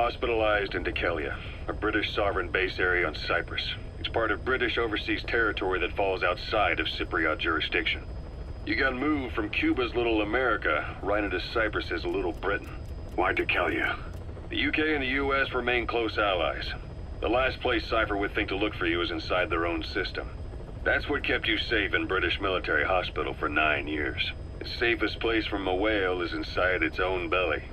hospitalized in Dikelia, a British sovereign base area on Cyprus. It's part of British overseas territory that falls outside of Cypriot jurisdiction. You got moved from Cuba's Little America right into Cyprus's Little Britain. Why Dikelia? The UK and the US remain close allies. The last place Cypher would think to look for you is inside their own system. That's what kept you safe in British military hospital for 9 years. The safest place from a whale is inside its own belly.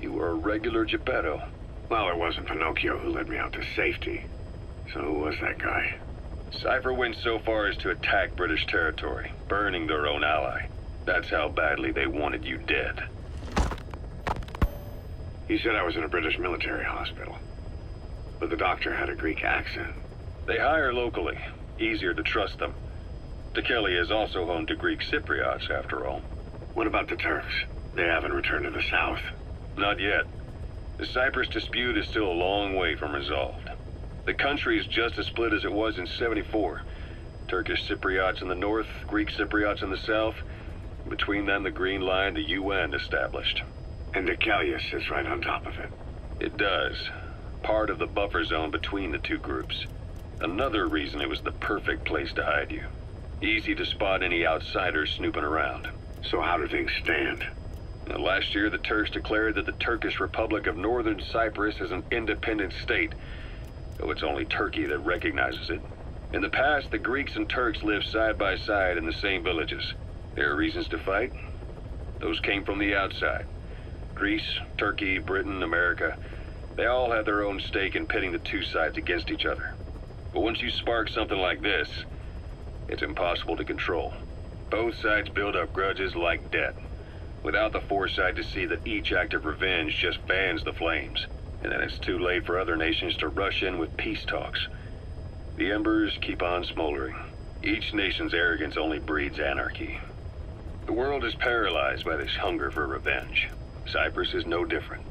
You were a regular Geppetto. Well, it wasn't Pinocchio who led me out to safety. So who was that guy? Cypher went so far as to attack British territory, burning their own ally. That's how badly they wanted you dead. He said I was in a British military hospital. But the doctor had a Greek accent. They hire locally. Easier to trust them. Dikelia is also home to Greek Cypriots, after all. What about the Turks? They haven't returned to the south. Not yet. The Cyprus dispute is still a long way from resolved. The country is just as split as it was in '74. Turkish Cypriots in the north, Greek Cypriots in the south. Between them, the Green Line, the UN established. And Dikelia sits right on top of it. It does. Part of the buffer zone between the two groups. Another reason it was the perfect place to hide you. Easy to spot any outsiders snooping around. So how do things stand? Now, last year, the Turks declared that the Turkish Republic of Northern Cyprus is an independent state, though it's only Turkey that recognizes it. In the past, the Greeks and Turks lived side by side in the same villages. There are reasons to fight. Those came from the outside. Greece, Turkey, Britain, America, they all had their own stake in pitting the two sides against each other. But once you spark something like this, it's impossible to control. Both sides build up grudges like debt, without the foresight to see that each act of revenge just fans the flames. And then it's too late for other nations to rush in with peace talks. The embers keep on smoldering. Each nation's arrogance only breeds anarchy. The world is paralyzed by this hunger for revenge. Cyprus is no different.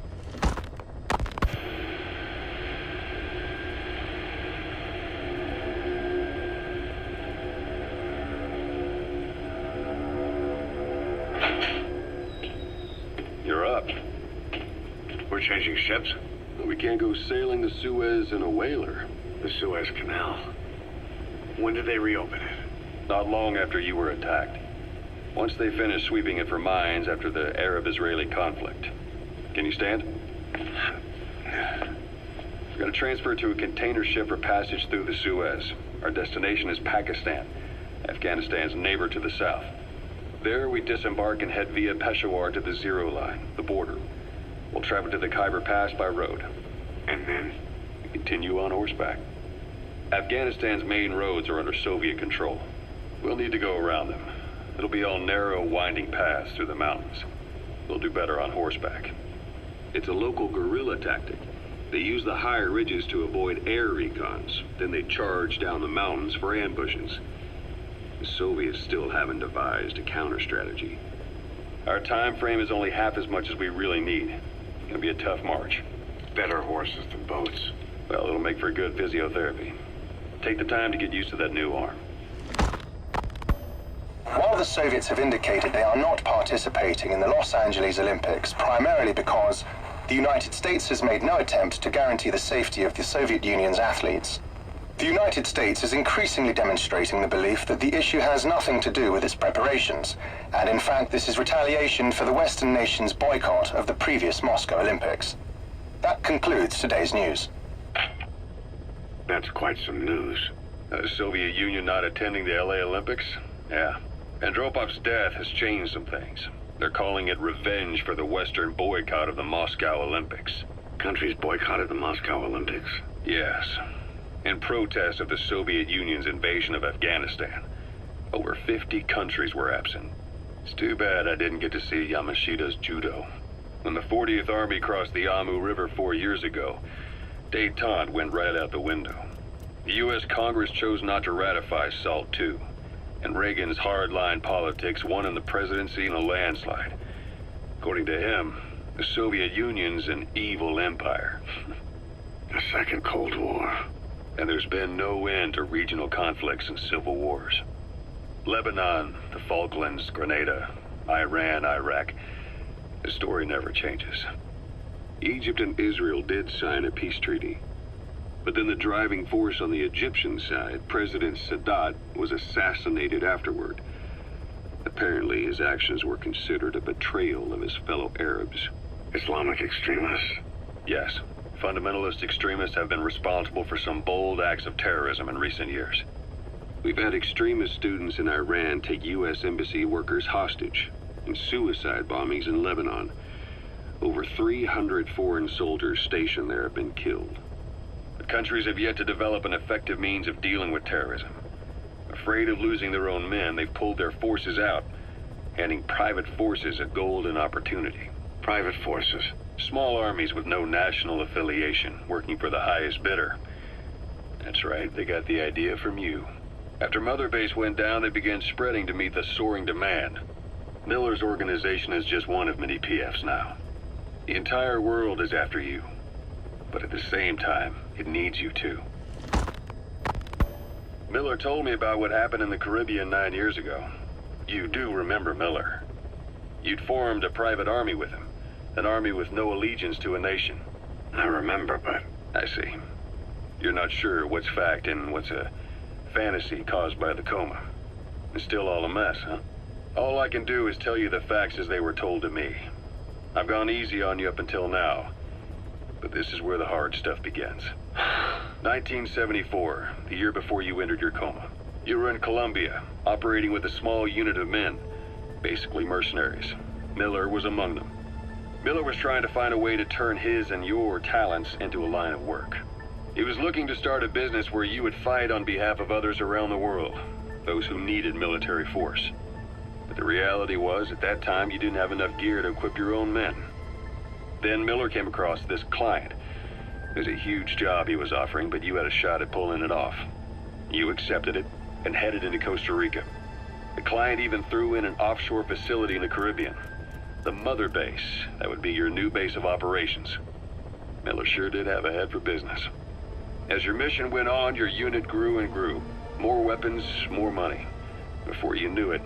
You're up. We're changing ships? We can't go sailing the Suez in a whaler. The Suez Canal. When did they reopen it? Not long after you were attacked. Once they finished sweeping it for mines after the Arab-Israeli conflict. Can you stand? We're going to transfer to a container ship for passage through the Suez. Our destination is Pakistan, Afghanistan's neighbor to the south. There we disembark and head via Peshawar to the Zero Line, the border. We'll travel to the Khyber Pass by road. And then? We continue on horseback. Afghanistan's main roads are under Soviet control. We'll need to go around them. It'll be all narrow, winding paths through the mountains. We'll do better on horseback. It's a local guerrilla tactic. They use the higher ridges to avoid air recons. Then they charge down the mountains for ambushes. The Soviets still haven't devised a counter-strategy. Our time frame is only half as much as we really need. It's gonna be a tough march. Better horses than boats. Well, it'll make for good physiotherapy. Take the time to get used to that new arm. While the Soviets have indicated they are not participating in the Los Angeles Olympics, primarily because the United States has made no attempt to guarantee the safety of the Soviet Union's athletes, the United States is increasingly demonstrating the belief that the issue has nothing to do with its preparations, and in fact this is retaliation for the Western nations' boycott of the previous Moscow Olympics. That concludes today's news. That's quite some news. The Soviet Union not attending the LA Olympics? Yeah. Andropov's death has changed some things. They're calling it revenge for the Western boycott of the Moscow Olympics. Countries boycotted the Moscow Olympics? Yes. In protest of the Soviet Union's invasion of Afghanistan. Over 50 countries were absent. It's too bad I didn't get to see Yamashita's judo. When the 40th Army crossed the Amu River 4 years ago, détente went right out the window. The U.S. Congress chose not to ratify SALT II, and Reagan's hardline politics won him the presidency in a landslide. According to him, the Soviet Union's an evil empire. The Second Cold War. And there's been no end to regional conflicts and civil wars. Lebanon, the Falklands, Grenada, Iran, Iraq. The story never changes. Egypt and Israel did sign a peace treaty. But then the driving force on the Egyptian side, President Sadat, was assassinated afterward. Apparently, his actions were considered a betrayal of his fellow Arabs. Islamic extremists? Yes, fundamentalist extremists have been responsible for some bold acts of terrorism in recent years. We've had extremist students in Iran take U.S. embassy workers hostage, and suicide bombings in Lebanon. Over 300 foreign soldiers stationed there have been killed. But countries have yet to develop an effective means of dealing with terrorism. Afraid of losing their own men, they've pulled their forces out, handing private forces a golden opportunity. Private forces? Small armies with no national affiliation, working for the highest bidder. That's right, they got the idea from you. After Mother Base went down, they began spreading to meet the soaring demand. Miller's organization is just one of many PFs now. The entire world is after you. But at the same time, it needs you too. Miller told me about what happened in the Caribbean 9 years ago. You do remember Miller. You'd formed a private army with him. An army with no allegiance to a nation. I remember, but... I see. You're not sure what's fact and what's a fantasy caused by the coma. It's still all a mess, huh? All I can do is tell you the facts as they were told to me. I've gone easy on you up until now, but this is where the hard stuff begins. 1974, the year before you entered your coma. You were in Colombia, operating with a small unit of men, basically mercenaries. Miller was among them. Miller was trying to find a way to turn his and your talents into a line of work. He was looking to start a business where you would fight on behalf of others around the world, those who needed military force. But the reality was, at that time, you didn't have enough gear to equip your own men. Then Miller came across this client. It was a huge job he was offering, but you had a shot at pulling it off. You accepted it and headed into Costa Rica. The client even threw in an offshore facility in the Caribbean. The Mother Base, that would be your new base of operations. Miller sure did have a head for business. As your mission went on, your unit grew and grew. More weapons, more money. Before you knew it,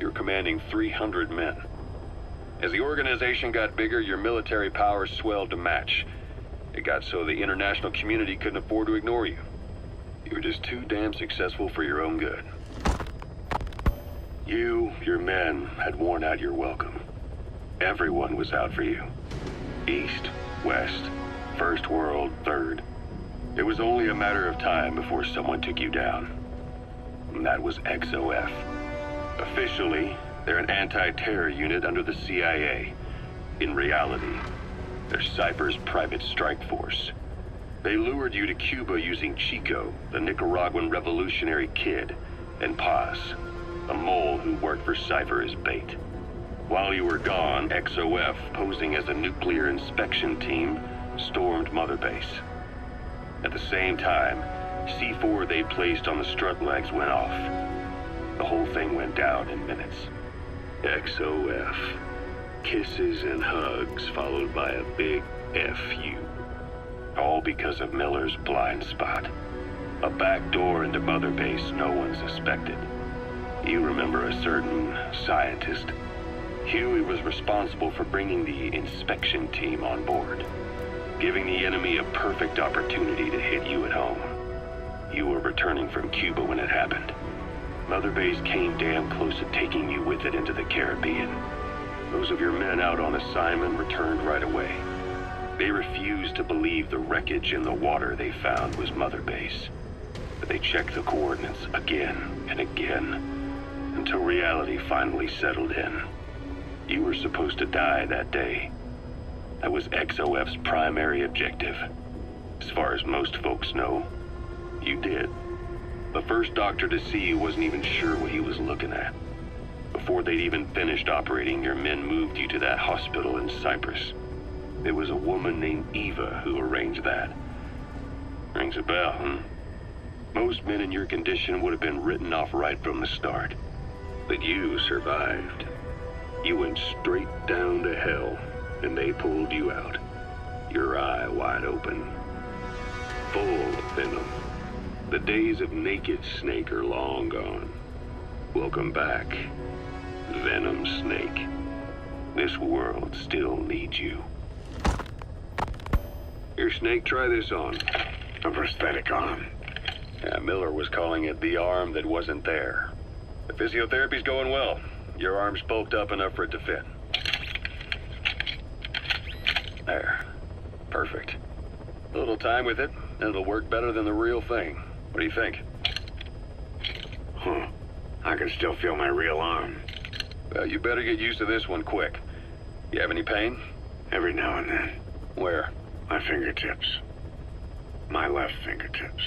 you were commanding 300 men. As the organization got bigger, your military powers swelled to match. It got so the international community couldn't afford to ignore you. You were just too damn successful for your own good. You, your men, had worn out your welcome. Everyone was out for you. East, West, First World, Third. It was only a matter of time before someone took you down. And that was XOF. Officially, they're an anti-terror unit under the CIA. In reality, they're Cypher's private strike force. They lured you to Cuba using Chico, the Nicaraguan revolutionary kid, and Paz, a mole who worked for Cypher as bait. While you were gone, XOF, posing as a nuclear inspection team, stormed Mother Base. At the same time, C4 they placed on the strut legs went off. The whole thing went down in minutes. XOF. Kisses and hugs followed by a big F.U. All because of Miller's blind spot. A back door into Mother Base no one suspected. You remember a certain scientist. Huey was responsible for bringing the inspection team on board, giving the enemy a perfect opportunity to hit you at home. You were returning from Cuba when it happened. Mother Base came damn close to taking you with it into the Caribbean. Those of your men out on assignment returned right away. They refused to believe the wreckage in the water they found was Mother Base. But they checked the coordinates again and again, until reality finally settled in. You were supposed to die that day. That was XOF's primary objective. As far as most folks know, you did. The first doctor to see you wasn't even sure what he was looking at. Before they'd even finished operating, your men moved you to that hospital in Cyprus. It was a woman named Eva who arranged that. Rings a bell, huh? Most men in your condition would have been written off right from the start. But you survived. You went straight down to hell, and they pulled you out. Your eye wide open. Full of venom. The days of Naked Snake are long gone. Welcome back, Venom Snake. This world still needs you. Here, Snake, try this on. A prosthetic arm. Yeah, Miller was calling it the arm that wasn't there. The physiotherapy's going well. Your arm's bulked up enough for it to fit. There. Perfect. A little time with it, and it'll work better than the real thing. What do you think? Huh. I can still feel my real arm. Well, you better get used to this one quick. You have any pain? Every now and then. Where? My fingertips. My left fingertips.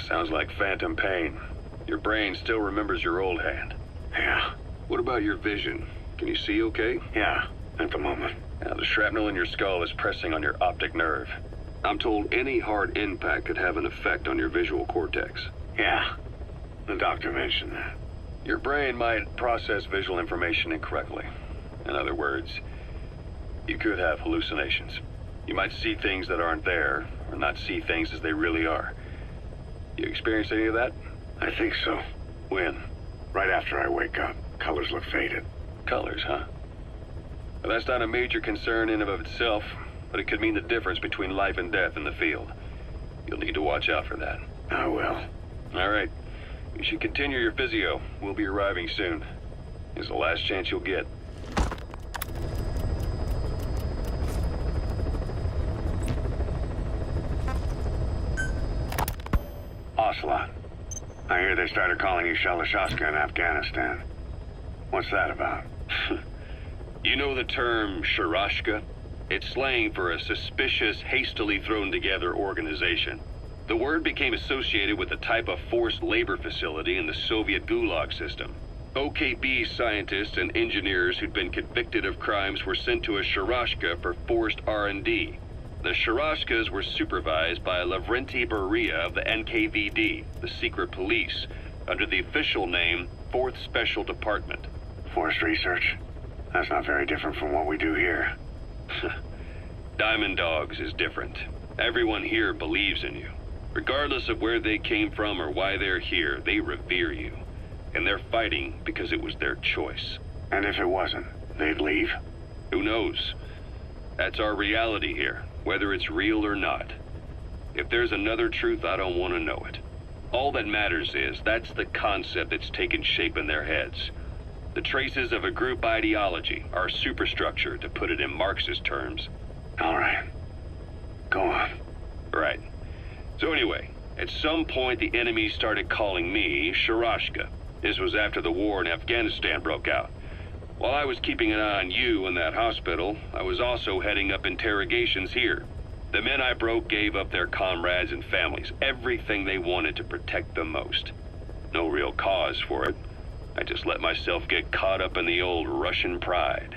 Sounds like phantom pain. Your brain still remembers your old hand. Yeah. What about your vision? Can you see okay? Yeah, at the moment. Now, the shrapnel in your skull is pressing on your optic nerve. I'm told any hard impact could have an effect on your visual cortex. Yeah. The doctor mentioned that. Your brain might process visual information incorrectly. In other words, you could have hallucinations. You might see things that aren't there, or not see things as they really are. You experience any of that? I think so. When? Right after I wake up. Colors look faded. Colors, huh? Well, that's not a major concern in and of itself, but it could mean the difference between life and death in the field. You'll need to watch out for that. I will. All right. You should continue your physio. We'll be arriving soon. It's the last chance you'll get. Ocelot. I hear they started calling you Shalashaska in Afghanistan. What's that about? You know the term Sharashka? It's slang for a suspicious, hastily thrown together organization. The word became associated with a type of forced labor facility in the Soviet Gulag system. OKB scientists and engineers who'd been convicted of crimes were sent to a Sharashka for forced R&D. The Sharashkas were supervised by Lavrenti Beria of the NKVD, the secret police, under the official name 4th Special Department. Forced research? That's not very different from what we do here. Diamond Dogs is different. Everyone here believes in you. Regardless of where they came from or why they're here, they revere you. And they're fighting because it was their choice. And if it wasn't, they'd leave? Who knows? That's our reality here, whether it's real or not. If there's another truth, I don't want to know it. All that matters is that's the concept that's taken shape in their heads. The traces of a group ideology, our superstructure, to put it in Marxist terms. All right. Go on. Right. So anyway, at some point the enemy started calling me Sharashka. This was after the war in Afghanistan broke out. While I was keeping an eye on you in that hospital, I was also heading up interrogations here. The men I broke gave up their comrades and families, everything they wanted to protect them most. No real cause for it. I just let myself get caught up in the old Russian pride.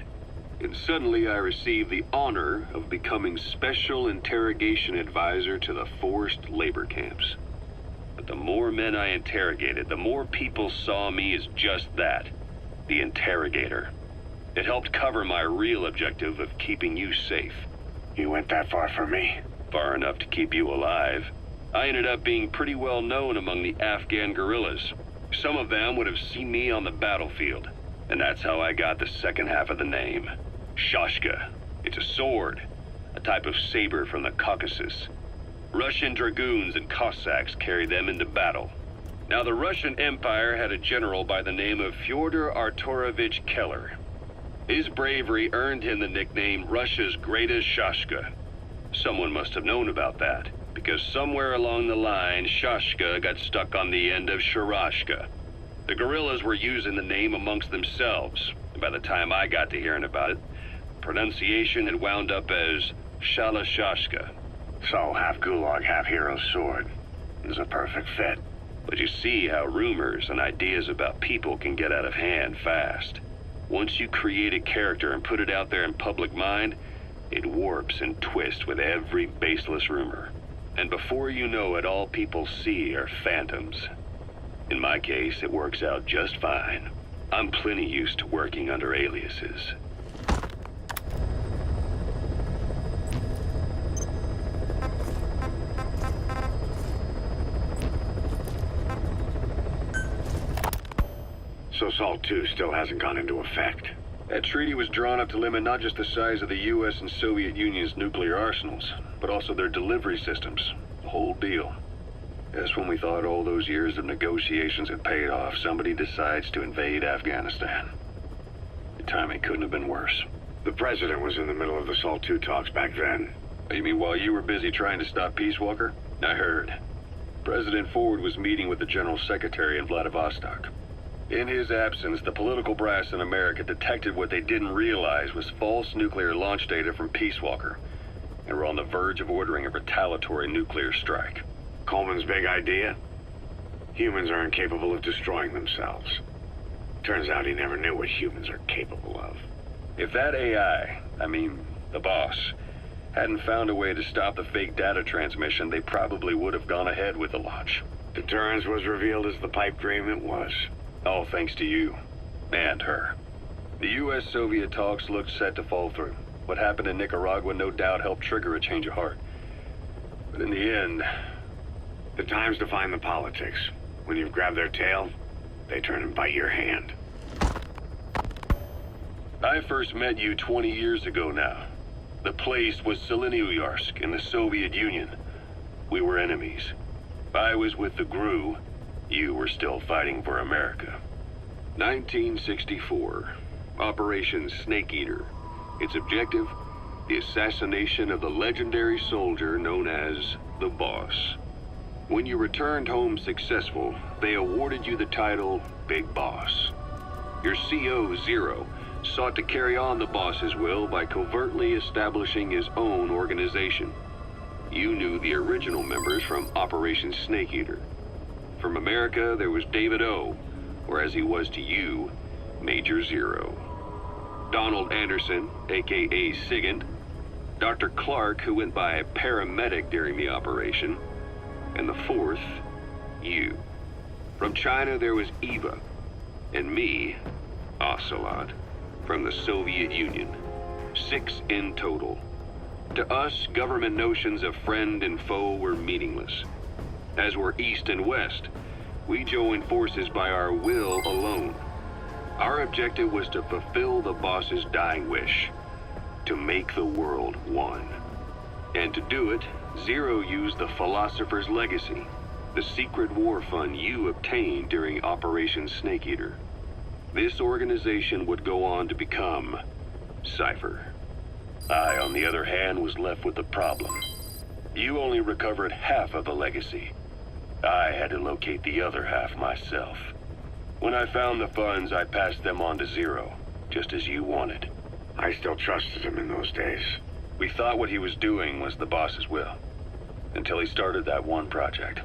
And suddenly I received the honor of becoming Special Interrogation Advisor to the forced labor camps. But the more men I interrogated, the more people saw me as just that, the interrogator. It helped cover my real objective of keeping you safe. You went that far for me? Far enough to keep you alive. I ended up being pretty well known among the Afghan guerrillas. Some of them would have seen me on the battlefield, and that's how I got the second half of the name. Shashka. It's a sword, a type of saber from the Caucasus. Russian dragoons and Cossacks carried them into battle. Now, the Russian Empire had a general by the name of Fyodor Arturovich Keller. His bravery earned him the nickname Russia's Greatest Shashka. Someone must have known about that, because somewhere along the line, Shashka got stuck on the end of Sharashka. The guerrillas were using the name amongst themselves, and by the time I got to hearing about it, pronunciation had wound up as Shalashashka. So, half Gulag, half Hero Sword. Is a perfect fit. But you see how rumors and ideas about people can get out of hand fast. Once you create a character and put it out there in public mind, it warps and twists with every baseless rumor. And before you know it, all people see are phantoms. In my case, it works out just fine. I'm plenty used to working under aliases. So SALT II still hasn't gone into effect. That treaty was drawn up to limit not just the size of the U.S. and Soviet Union's nuclear arsenals, but also their delivery systems. The whole deal. Just when we thought all those years of negotiations had paid off, somebody decides to invade Afghanistan. The timing couldn't have been worse. The president was in the middle of the SALT II talks back then. You mean while you were busy trying to stop Peace Walker? I heard. President Ford was meeting with the General Secretary in Vladivostok. In his absence, the political brass in America detected what they didn't realize was false nuclear launch data from Peace Walker, and were on the verge of ordering a retaliatory nuclear strike. Coleman's big idea? Humans are incapable of destroying themselves. Turns out he never knew what humans are capable of. If that AI, the boss, hadn't found a way to stop the fake data transmission, they probably would have gone ahead with the launch. Deterrence was revealed as the pipe dream it was. All thanks to you. And her. The U.S.-Soviet talks looked set to fall through. What happened in Nicaragua no doubt helped trigger a change of heart. But in the end... The times define the politics. When you've grabbed their tail, they turn and bite your hand. I first met you 20 years ago now. The place was Selenouyarsk in the Soviet Union. We were enemies. I was with the GRU. You were still fighting for America. 1964. Operation Snake Eater. Its objective? The assassination of the legendary soldier known as the Boss. When you returned home successful, they awarded you the title Big Boss. Your CO, Zero, sought to carry on the boss's will by covertly establishing his own organization. You knew the original members from Operation Snake Eater. From America, there was David O, or as he was to you, Major Zero. Donald Anderson, aka Sigint. Dr. Clark, who went by paramedic during the operation. And the fourth, you. From China, there was Eva. And me, Ocelot, from the Soviet Union. 6 in total. To us, government notions of friend and foe were meaningless. As were East and West, we joined forces by our will alone. Our objective was to fulfill the boss's dying wish, to make the world one. And to do it, Zero used the Philosopher's Legacy, the secret war fund you obtained during Operation Snake Eater. This organization would go on to become Cypher. I, on the other hand, was left with the problem. You only recovered half of the legacy. I had to locate the other half myself. When I found the funds, I passed them on to Zero, just as you wanted. I still trusted him in those days. We thought what he was doing was the boss's will, until he started that one project.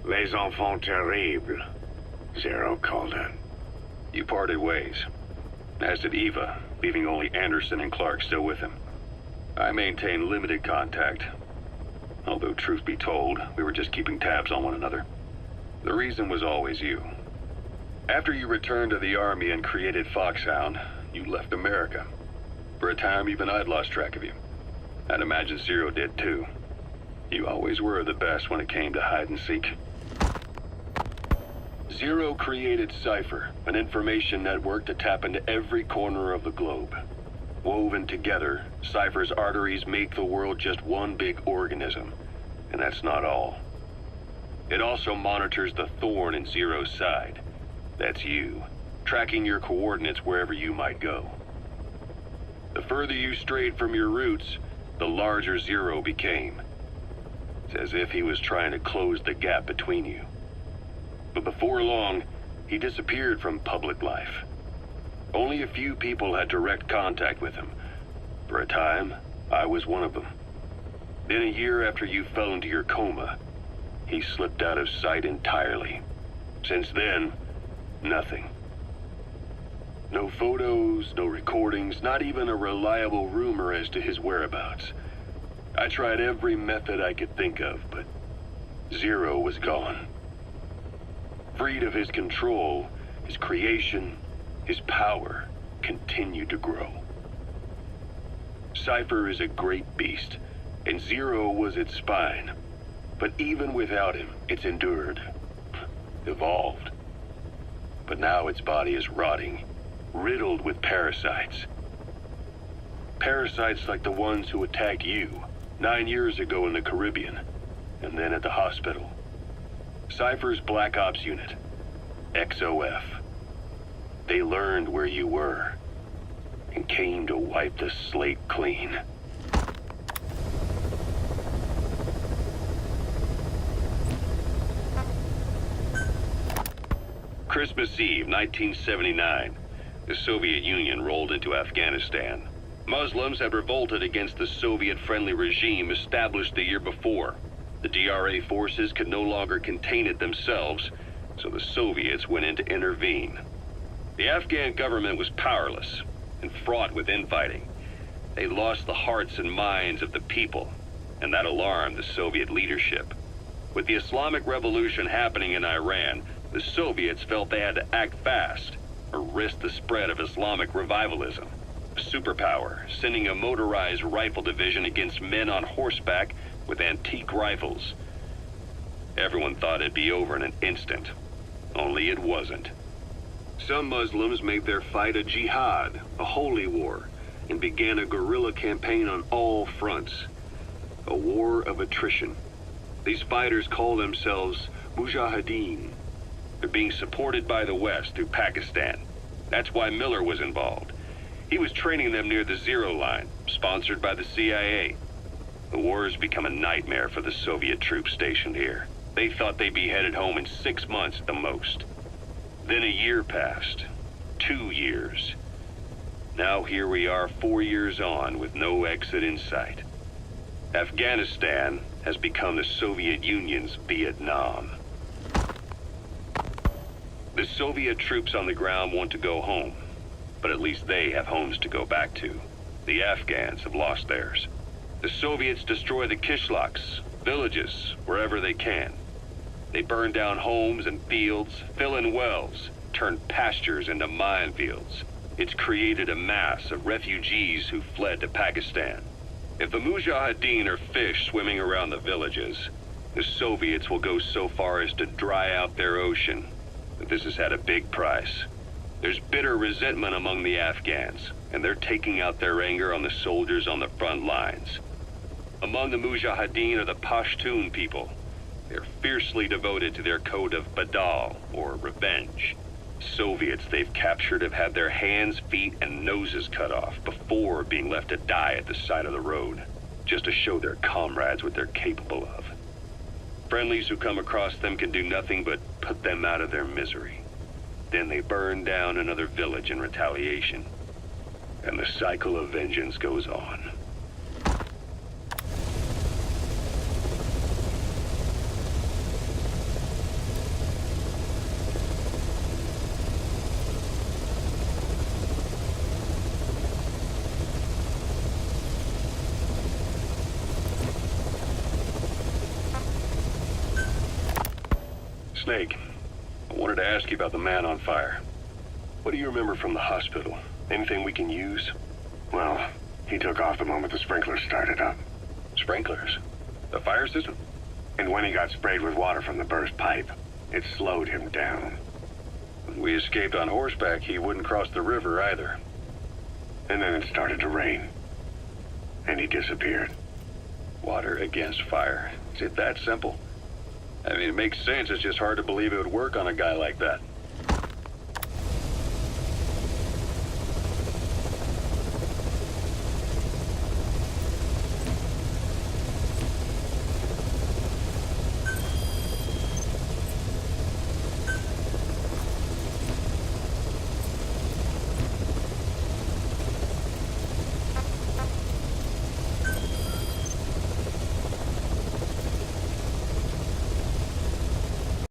Les enfants terribles, Zero called it. You parted ways, as did Eva, leaving only Anderson and Clark still with him. I maintained limited contact, although truth be told, we were just keeping tabs on one another. The reason was always you. After you returned to the Army and created Foxhound, you left America. For a time, even I'd lost track of you. I'd imagine Zero did too. You always were the best when it came to hide and seek. Zero created Cypher, an information network to tap into every corner of the globe. Woven together, Cypher's arteries make the world just one big organism. And that's not all. It also monitors the thorn in Zero's side. That's you, tracking your coordinates wherever you might go. The further you strayed from your roots, the larger Zero became. It's as if he was trying to close the gap between you. But before long, he disappeared from public life. Only a few people had direct contact with him. For a time, I was one of them. Then a year after you fell into your coma, he slipped out of sight entirely. Since then, nothing. No photos, no recordings, not even a reliable rumor as to his whereabouts. I tried every method I could think of, but Zero was gone. Freed of his control, his creation, his power continued to grow. Cypher is a great beast, and Zero was its spine. But even without him, it's endured, evolved. But now its body is rotting, riddled with parasites. Parasites like the ones who attacked you, 9 years ago in the Caribbean, and then at the hospital. Cypher's Black Ops Unit, XOF. They learned where you were, and came to wipe the slate clean. Christmas Eve, 1979, the Soviet Union rolled into Afghanistan. Muslims had revolted against the Soviet-friendly regime established the year before. The DRA forces could no longer contain it themselves, so the Soviets went in to intervene. The Afghan government was powerless and fraught with infighting. They lost the hearts and minds of the people, and that alarmed the Soviet leadership. With the Islamic Revolution happening in Iran, the Soviets felt they had to act fast or risk the spread of Islamic revivalism. A superpower, sending a motorized rifle division against men on horseback with antique rifles. Everyone thought it'd be over in an instant, only it wasn't. Some Muslims made their fight a jihad, a holy war, and began a guerrilla campaign on all fronts. A war of attrition. These fighters call themselves Mujahideen. They're being supported by the West through Pakistan. That's why Miller was involved. He was training them near the Zero Line, sponsored by the CIA. The war has become a nightmare for the Soviet troops stationed here. They thought they'd be headed home in 6 months at the most. Then a year passed. 2 years. Now here we are 4 years on with no exit in sight. Afghanistan has become the Soviet Union's Vietnam. The Soviet troops on the ground want to go home, but at least they have homes to go back to. The Afghans have lost theirs. The Soviets destroy the kishlaks, villages, wherever they can. They burn down homes and fields, fill in wells, turn pastures into minefields. It's created a mass of refugees who fled to Pakistan. If the Mujahideen are fish swimming around the villages, the Soviets will go so far as to dry out their ocean. But this has had a big price. There's bitter resentment among the Afghans, and they're taking out their anger on the soldiers on the front lines. Among the Mujahideen are the Pashtun people. They're fiercely devoted to their code of Badal, or revenge. Soviets they've captured have had their hands, feet, and noses cut off before being left to die at the side of the road, just to show their comrades what they're capable of. Friendlies who come across them can do nothing but put them out of their misery. Then they burn down another village in retaliation. And the cycle of vengeance goes on. Snake, I wanted to ask you about the man on fire. What do you remember from the hospital? Anything we can use? Well, he took off the moment the sprinklers started up. Sprinklers? The fire system? And when he got sprayed with water from the burst pipe, it slowed him down. When we escaped on horseback, he wouldn't cross the river either. And then it started to rain. And he disappeared. Water against fire. Is it that simple? I mean, it makes sense. It's just hard to believe it would work on a guy like that.